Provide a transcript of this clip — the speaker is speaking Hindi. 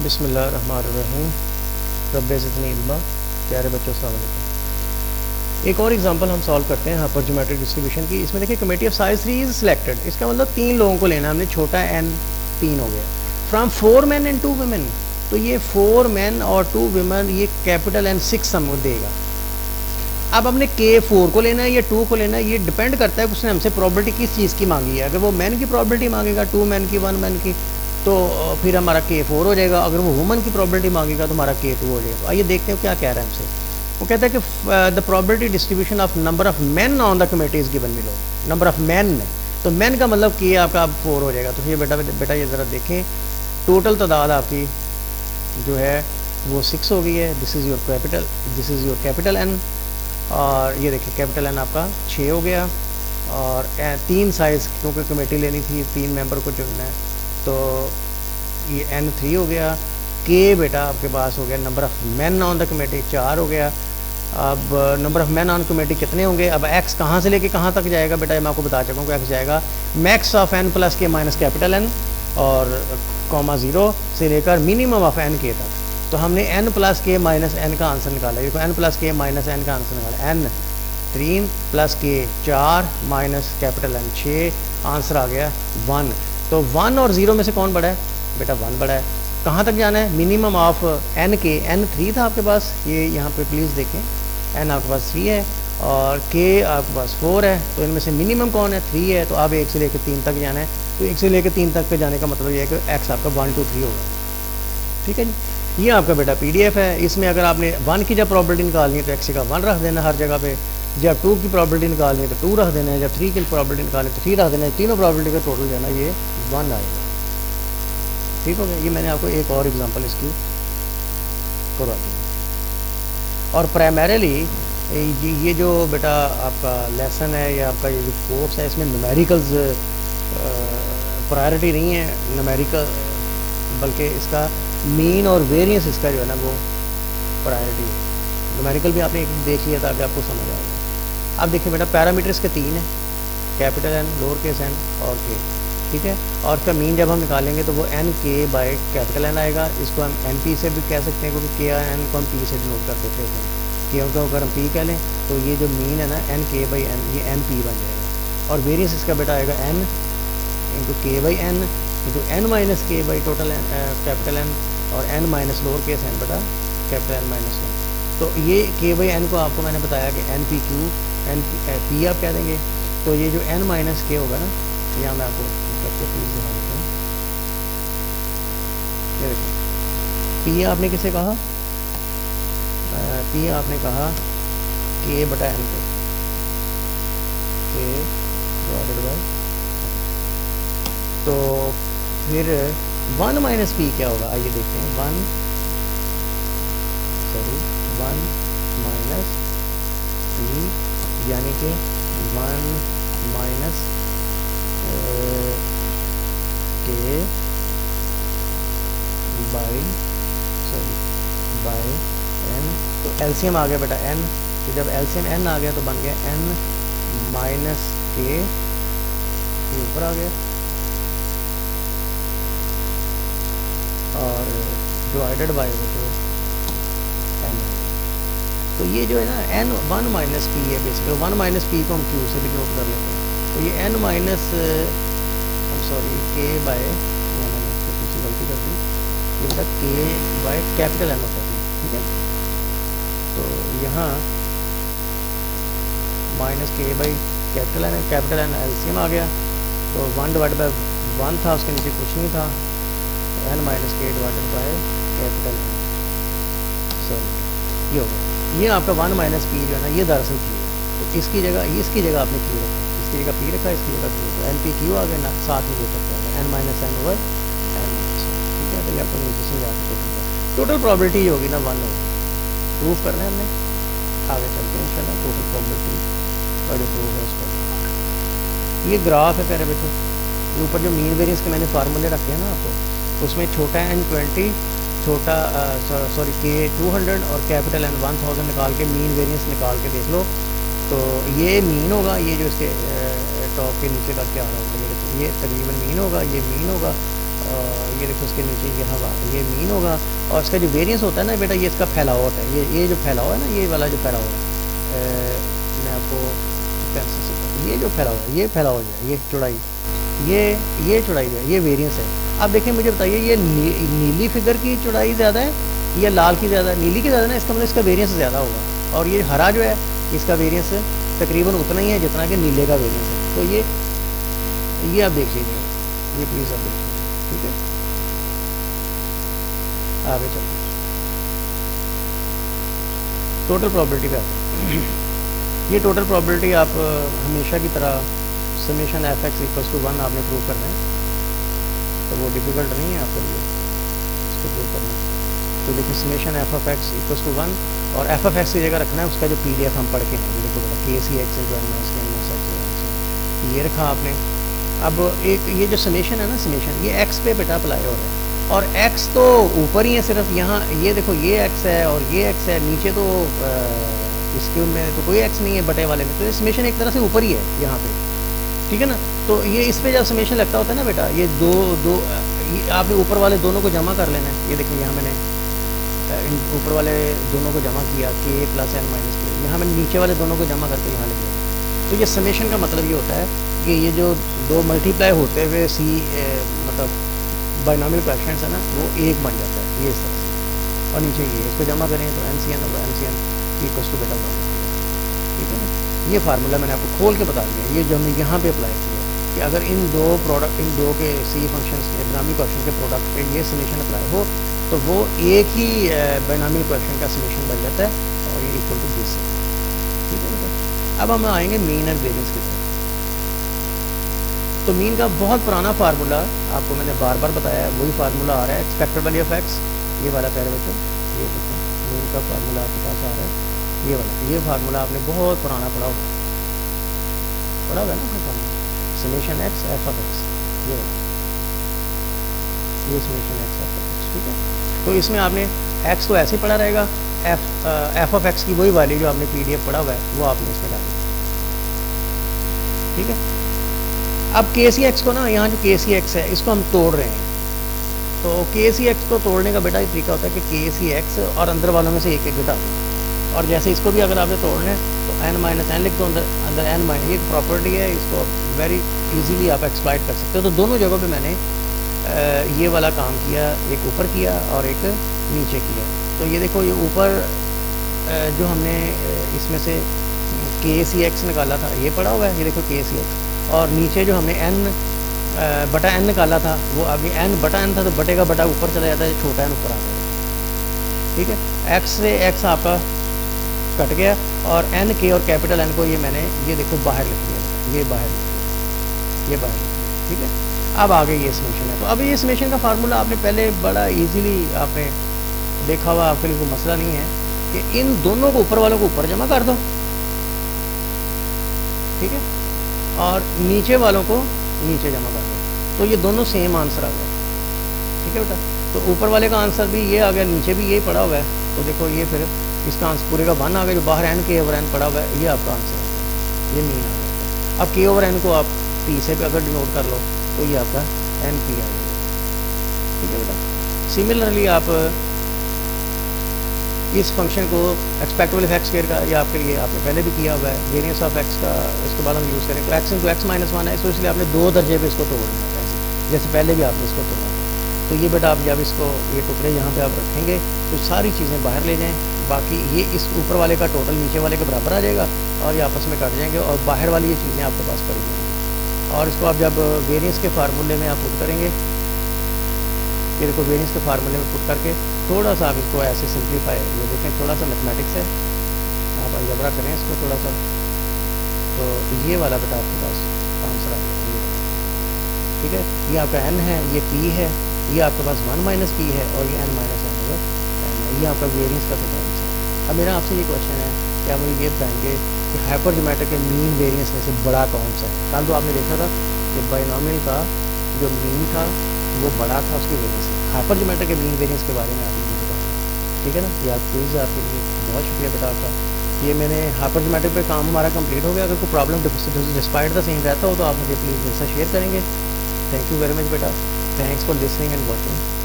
बिस्मिल्लाहिर्रहमानिर्रहीम। रब्बे ज़िदनी इल्मा। प्यारे बच्चों, अस्सलाम वालेकुम। एक और एग्जांपल हम सॉल्व करते हैं हाइपर ज्योमेट्रिक डिस्ट्रीब्यूशन की। इसमें देखिए committee of size 3 is selected. इसका मतलब 3 लोगों को लेना हमने, छोटा n 3 हो गया। फ्रॉम 4 men एंड 2 women, तो ये 4 men और 2 women, ये कैपिटल N 6 हमको देगा। अब हमने K 4 को लेना है या 2 को लेना है, ये डिपेंड करता है उसने हमसे प्रॉपर्टी किस चीज़ की मांगी है। अगर वो मैन की प्रॉपर्टी मांगेगा 2 men की 1 man की, तो फिर हमारा K4 हो जाएगा। अगर वो वुमन की प्रॉपर्टी मांगेगा तो हमारा K2 हो जाएगा। तो आइए देखते हैं क्या कह रहा है हमसे। वो कहता है कि the property distribution of number of main on the committee is given below. Number of main, तो मेन का मतलब K आपका अब 4 हो जाएगा। तो ये बेटा ये ज़रा देखें, टोटल तादाद आपकी जो है वो 6 हो गई है। This is your capital, this is your capital N, और ये देखिए कैपिटल N आपका 6 हो गया। और 3 साइज़ क्योंकि कमेटी लेनी थी, 3 मेंबर को चुनना है, तो ये N 3 हो गया। K बेटा आपके पास हो गया, number of man on the committee 4 हो गया। अब number of man on committee कितने होंगे? अब X कहाँ से लेके कहाँ तक जाएगा बेटा, मैं आपको बता चुका हूँ कि X जाएगा max of N plus K minus capital N, और कॉमा 0 से लेकर मिनिमम ऑफ N K तक। तो हमने N plus K minus N का आंसर निकाला। देखो N plus K minus N का आंसर निकाला। N 3 plus K 4 minus capital N 6, answer आ गया 1। तो 1 और 0 में से कौन बड़ा है बेटा? 1 बड़ा है। कहाँ तक जाना है? Minimum of N K। N 3 था आपके पास, ये यहाँ पे प्लीज़ देखें, N आपके पास 3 है और K आपके पास 4 है। तो इनमें से मिनिमम कौन है? 3 है। तो अब 1 से लेकर 3 तक जाना है। तो 1 से लेकर 3 तक पे जाने का मतलब ये है कि X आपका 1 2 3 होगा। ठीक है जी, ये आपका बेटा PDF है। इसमें अगर आपने 1 की जब प्रॉपर्टी निकालनी है तो X का 1 रख देना हर जगह पे। जब 2 की प्रॉपर्टी निकालनी है तो 2 रख देना है। जब 3 की प्रॉपर्टी निकालनी है तो 3 रख देना है। तीनों प्रॉपर्टी का टोटल जो है ना ये 1 आएगा। ठीक हो गया। ये मैंने आपको एक और एग्जांपल इसकी करवा दी। और प्राइमरीली ये जो बेटा आपका लेसन है या आपका ये जो कोर्स है, इसमें न्यूमेरिकल्स प्रायोरिटी नहीं है, न्यूमेरिकल, बल्कि इसका मीन और वेरिएंस इसका जो है ना वो प्रायोरिटी है। न्यूमेरिकल भी आपने एक देख लिया ताकि आपको समझ आ जाए। अब देखिए बेटा पैरामीटर्स के 3 हैं, capital N, lower case n और K। ठीक है, और इसका मीन जब हम निकालेंगे तो वो N K by capital N आएगा। इसको हम NP से भी कह सकते हैं क्योंकि K N को हम P से डिनोट कर देते हैं। K को अगर हम P कह लें तो ये जो मीन है ना N K बाई N, ये NP बन जाएगा। और वेरियंस इसका बेटा आएगा N into K by N into N minus K by total capital N, और N minus lower case N बेटा कैपिटल N माइनस 1। तो ये K बाई N को आपको मैंने बताया कि NPQ, P आप कह देंगे। तो ये जो N माइनस K होगा ना, यहाँ मैं आपको करके प्लीज दिखा देता हूँ। ये देखिए P आपने किसे कहा? P आपने कहा K बटा N पे, K डिवाइडेड बाय। तो फिर 1 माइनस P क्या होगा? आइए देखते हैं। 1 माइनस P यानी कि 1 माइनस K बाई N। तो एलसीएम आ गया बेटा N। तो जब एलसीएम N आ गया तो बन गया N माइनस K, ये ऊपर आ गया, और डिवाइडेड बाई वो जो N है। तो ये जो है ना N 1 माइनस P है बेसिकली। 1 माइनस P को हम Q से भी नोट कर लेते हैं। तो ये N minus sorry K by, यहाँ मैंने कुछ गलती कर दी, ये बेटा K बाय कैपिटल N होता है। ठीक है, तो यहाँ minus K by capital N LCM आ गया। तो 1 डिवाइड बाई 1 था, उसके नीचे कुछ नहीं था। तो N minus K divided by capital N, sorry ये हो गया। ये आपका 1 माइनस P जो है ना, ये दरअसल Q है। तो इसकी जगह आपने Q रखा, इसकी जगह P रखा, इसकी जगह Q। तो NPQ आ गया ना, साथ में ये तक आ गया N minus N over N। ठीक है, तो ये आपको नीचे समझा टोटल प्रॉबिलिटी ही होगी ना 1 होगी। प्रूफ करना है हमने, आगे चलते हैं इंशाल्लाह। टोटल प्रॉबिलिटी का जो प्रूफ है उसका ये ग्राफ है प्यारे बच्चों। ये ऊपर जो मीन वेरियंस के मैंने फार्मूले रखे हैं ना आपको, उसमें छोटा N 20, छोटा सॉरी K 200 और कैपिटल N 1000 निकाल के मीन वेरियंस निकाल के देख लो। तो ये मीन होगा, ये जो इसके टॉप के नीचे करके आ रहा होगा, ये तकरीबन मीन होगा, ये मीन होगा, ये देखो इसके नीचे ये हवा, ये मीन होगा, और इसका जो वेरिएंस होता है ना बेटा, ये इसका फैलाव होता है, ये जो फैलाव है ना, ये वाला जो फैलाव है, मैं आपको पेंसिल से, ये जो फैलाव है, ये फैलाव है, ये चौड़ाई, ये चौड़ाई है, ये वेरिएंस है। अब देखिए मुझे बताइए, ये नीली फिगर की चौड़ाई ज़्यादा है या लाल की ज़्यादा है? नीली की ज़्यादा ना, इसका मतलब इसका वेरिएंस ज़्यादा होगा। और ये हरा जो है, इसका वेरिएंस तकरीबन उतना ही है जितना कि नीले का वेरिएंस है। तो ये आप देख लीजिए, ये प्लीज़ आप देख लीजिए, ठीक है। आगे चलिए, टोटल प्रॉबिलिटी पे आते हैं। ये टोटल प्रॉबिलिटी आप हमेशा की तरह summation F X equals to 1 आपने प्रूव करना है, तो वो डिफ़िकल्ट नहीं है आपके लिए इसको प्रूव करना। तो देखिए summation F of X equals to 1, और एफ ऑफ एक्स की जगह रखना है उसका जो PDF हम पढ़ के हैं, देखो बेटा के सी एक्स जो है ये रखा आपने। अब एक ये जो समेशन है ना, समेशन ये एक्स पे बेटा अप्लाई हो रहा है, और एक्स तो ऊपर ही है सिर्फ, यहाँ ये देखो ये एक्स है और ये एक्स है, नीचे तो इसके में तो कोई एक्स नहीं है बटे वाले में, तो ये समेशन एक तरह से ऊपर ही है यहाँ पे, ठीक है ना। तो ये इस पे जब समेशन लगता होता है ना बेटा, ये दो आपने ऊपर वाले दोनों को जमा कर लेना है। ये देखिए यहाँ मैंने ऊपर वाले दोनों को जमा किया, k प्लस n माइनस के, यहाँ मैंने नीचे वाले दोनों को जमा करके यहाँ लिख दिया। तो ये समेशन का मतलब ये होता है कि ये जो दो मल्टीप्लाई होते हुए मतलब बाइनोमियल कोएफिशिएंट्स है ना, वो एक बन जाता है ये इस तरह से, और नीचे ये इसको जमा करें तो NCN होगा, NCN इक्वल्स टू बेटा 1, ठीक है ना। ये फार्मूला मैंने आपको खोल के बता दिया, ये जो हमने यहाँ पे अप्लाई किया कि अगर इन दो के सी फंक्शंस के बाइनोमियल कोएफिशिएंट के प्रोडक्ट पे ये समेशन अप्लाई हो, तो वो एक ही बाइनोमियल कोएफिशिएंट का समेशन बन जाता है, और ये इक्वल टू दिस है, ठीक है बेटा। अब हम आएंगे मीन एंड वेरिएंस की तरफ। तो मीन का बहुत पुराना फार्मूला आपको मैंने बार बार बताया है, वही फार्मूला आ रहा है, एक्सपेक्टेड वैल्यू ऑफ एक्स, ये वाला पैर बच्चों, ये देखो मीन का फार्मूला आपके पास आ रहा है, ये वाला, ये फार्मूला आपने बहुत पुराना पढ़ा होगा ना अपने formula, summation x f of x, ये summation x f of x, ठीक है। तो इसमें आपने एक्स तो ऐसे ही पढ़ा रहेगा, एफ ऑफ एक्स की वही वैल्यू जो आपने PDF पढ़ा हुआ है वो आपने इसमें डाली, ठीक है। अब KCX को ना, यहाँ जो KCX है इसको हम तोड़ रहे हैं, तो KCX को तोड़ने का बेटा ये तरीका होता है कि KCX और अंदर वालों में से एक घटा दो, और जैसे इसको भी अगर आपने तोड़ना है तो n माइनस एन लिख दो, अंदर n माइनस, ये प्रॉपर्टी है, इसको वेरी इजीली आप एक्सप्लॉइट कर सकते हो। तो दोनों जगहों पे मैंने ये वाला काम किया, एक ऊपर किया और एक नीचे किया। तो ये देखो ये ऊपर जो हमने इसमें से KCX निकाला था ये पड़ा हुआ है, ये देखो KCX, और नीचे जो हमने n बटा n निकाला था, वो अभी n बटा n था, तो बटे का बटा ऊपर चला जाता है, छोटा n ऊपर आ जाएगा, ठीक है। x से x आपका कट गया, और n के और कैपिटल N को ये मैंने ये देखो बाहर लिख दिया, ये बाहर लिख दिया, ये बाहर लिख दिया, ठीक है। अब आगे ये समेशन है, तो अब ये समेशन का फार्मूला आपने पहले बड़ा इजीली आपने देखा हुआ, आपके लिए कोई मसला नहीं है कि इन दोनों को ऊपर वालों को ऊपर जमा कर दो, ठीक है, और नीचे वालों को नीचे जमा कर दो, तो ये दोनों सेम आंसर आ गया, ठीक है बेटा। तो ऊपर वाले का आंसर भी ये आ गया, नीचे भी ये पड़ा हुआ है, तो देखो ये फिर इसका आंसर पूरे का 1 आ गया, जो बाहर n k ओवर n पड़ा हुआ है ये आपका आंसर आ गया, ये मीन आ गया। अब k ओवर n को आप p से भी अगर डिनोट कर लो तो ये आपका NP आ गया, ठीक है बेटा। सिमिलरली आप इस फंक्शन को एक्सपेक्टेबल ऑफ एक्स स्क्वायर का, ये आपके लिए आपने पहले भी किया हुआ है, वेरिएंस ऑफ एक्स का इसके बाद हम यूज़ करें, तो एक्स इंटू एक्स माइनस 1 है, तो इसलिए आपने 2 दर्जे पे इसको तोड़ना है, जैसे पहले भी आपने इसको तोड़ा। तो ये बेटा आप जब इसको ये टुकड़े यहाँ पे आप रखेंगे तो सारी चीज़ें बाहर ले जाएँ, बाकी ये इस ऊपर वाले का टोटल नीचे वाले के बराबर आ जाएगा, और ये आपस में कट जाएंगे, और बाहर वाली ये चीज़ें आपके पास पड़ी जाएंगी। और इसको आप जब वेरिएंस के फार्मूले में आप पुट करेंगे, ये देखो वेरिएंस के फार्मूले में पुट करके थोड़ा सा आप इसको ऐसे सिंप्लीफाई, ये देखें थोड़ा सा मैथमेटिक्स है, आप अलजबरा करें इसको थोड़ा सा, तो ये वाला बेटा आपके पास आंसर आ जाएगा, ठीक है। ये आपका n है, ये p है, ये आपके पास 1 माइनस p है, और ये n माइनस n होगा, ये आपका वेरिएंस का टोटल आंसर है। अब मेरा आपसे ये क्वेश्चन है कि आप मुझे ये बताएंगे कि हाइपरजोमेट्रिक के मीन वेरिएंस में से बड़ा कौन सा है। कल तो आपने देखा था कि बाइनोमियल का जो मीन था वो बड़ा था उसकी वजह से, हाइपरजोमेट्रिक के मीन वेरिएंस के बारे में आपने बताऊँगा, ठीक है ना। ये आप क्विज आपके लिए बहुत शुक्रिया बेटा आपका। ये मैंने हाइपरजोमेट्रिक पे काम हमारा कंप्लीट हो गया। अगर कोई प्रॉब्लम डिस्पाइट द सेम रहता हो तो आप मुझे प्लीज़ मेरे साथ शेयर करेंगे। थैंक यू वेरी मच बेटा। Thanks for listening and watching.